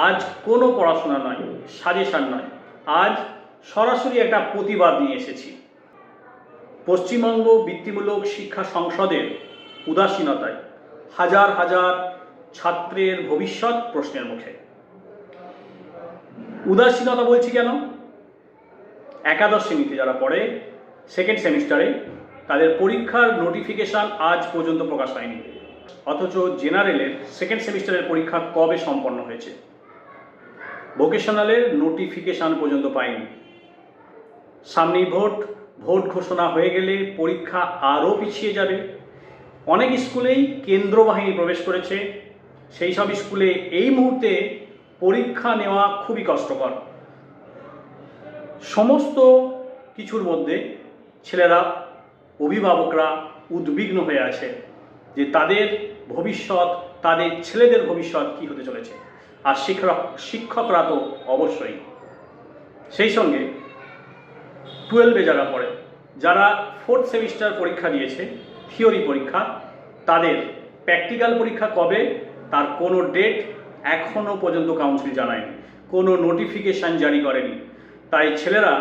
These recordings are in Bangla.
আজ কোনো পড়াশোনা নয়, সাজেশান নয়, আজ সরাসরি একটা প্রতিবাদ নিয়ে এসেছি। পশ্চিমবঙ্গ বৃত্তিমূলক শিক্ষা সংসদের উদাসীনতায় হাজার হাজার ছাত্রের ভবিষ্যৎ প্রশ্নের মুখে। উদাসীনতা বলছি কেন? একাদশ শ্রেণীতে যারা পড়ে সেকেন্ড সেমিস্টারে, তাদের পরীক্ষার নোটিফিকেশান আজ পর্যন্ত প্রকাশ হয়নি, অথচ জেনারেলের সেকেন্ড সেমিস্টারের পরীক্ষা কবে সম্পন্ন হয়েছে। ভোকেশনালের নোটিফিকেশান পর্যন্ত পায়নি। সামনেই ভোট ঘোষণা হয়ে গেলে পরীক্ষা আরও পিছিয়ে যাবে। অনেক স্কুলেই কেন্দ্র বাহিনী প্রবেশ করেছে। সেই সব স্কুলে এই মুহূর্তে পরীক্ষা নেওয়া খুবই কষ্টকর। সমস্ত কিছুর মধ্যে ছেলেরা, অভিভাবকরা উদ্বিগ্ন হয়ে আছে যে তাদের ভবিষ্যৎ, তাদের ছেলেদের ভবিষ্যৎ কী হতে চলেছে। আর শিক্ষকরা তো অবশ্যই। সেই সঙ্গে 12-এ যারা পড়ে, যারা 4th সেমিস্টার পরীক্ষা দিয়েছে, থিওরি পরীক্ষা, তাদের প্র্যাকটিক্যাল পরীক্ষা কবে তার কোনো ডেট এখনও পর্যন্ত কাউন্সিল জানায়নি, কোনো নোটিফিকেশান জারি করেনি। তাই ছেলেরা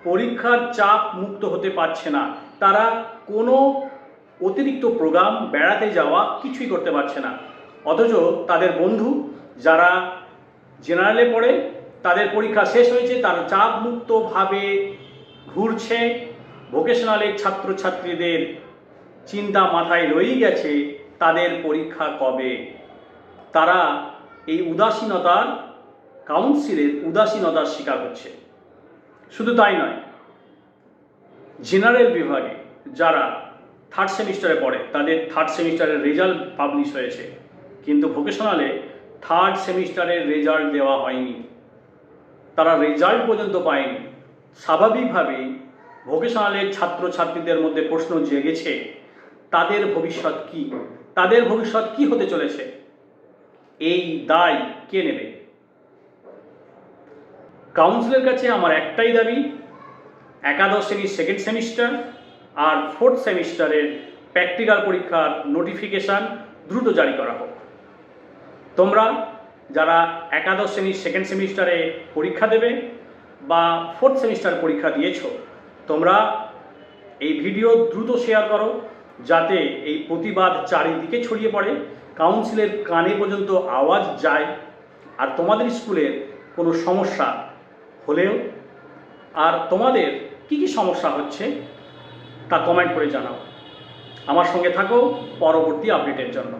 পরীক্ষার চাপ মুক্ত হতে পারছে না। তারা কোনো অতিরিক্ত প্রোগ্রাম, বেড়াতে যাওয়া কিছুই করতে পারছে না। অথচ তাদের বন্ধু যারা জেনারেলে পড়ে, তাদের পরীক্ষা শেষ হয়েছে, তারা চাপ মুক্তভাবে ঘুরছে। ভোকেশনালের ছাত্রছাত্রীদের চিন্তা মাথায় রয়েই গেছে তাদের পরীক্ষা কবে। তারা এই উদাসীনতার, কাউন্সিলের উদাসীনতার শিকার হচ্ছে। শুধু তাই নয়, জেনারেল বিভাগে যারা 3rd সেমিস্টারে পড়ে, তাদের 3rd সেমিস্টারের রেজাল্ট পাবলিশ হয়েছে, কিন্তু ভোকেশনালে 3rd সেমিস্টারের রেজাল্ট দেওয়া হয়নি। তারা রেজাল্ট পর্যন্ত পায়নি। স্বাভাবিকভাবেই ভোকেশনালের ছাত্রছাত্রীদের মধ্যে প্রশ্ন জেগেছে, তাদের ভবিষ্যৎ কী, তাদের ভবিষ্যৎ কী হতে চলেছে। এই দায় কে নেবে? কাউন্সিলের কাছে আমার একটাই দাবি, একাদশ শ্রেণীর সেকেন্ড সেমিস্টার আর 4th সেমিস্টারের প্র্যাকটিক্যাল পরীক্ষার নোটিফিকেশান দ্রুত জারি করা হোক। তোমরা যারা একাদশ শ্রেণীর সেকেন্ড সেমিস্টারে পরীক্ষা দেবে বা 4th সেমিস্টার পরীক্ষা দিয়েছো, তোমরা এই ভিডিও দ্রুত শেয়ার করো, যাতে এই প্রতিবাদ চারিদিকে ছড়িয়ে পড়ে, কাউন্সিলের কানে পর্যন্ত আওয়াজ যায়। আর তোমাদের স্কুলের কোনো সমস্যা হলেও, আর তোমাদের কি কি সমস্যা হচ্ছে তা কমেন্ট করে জানাও। আমার সঙ্গে থাকো পরবর্তী আপডেটের জন্য।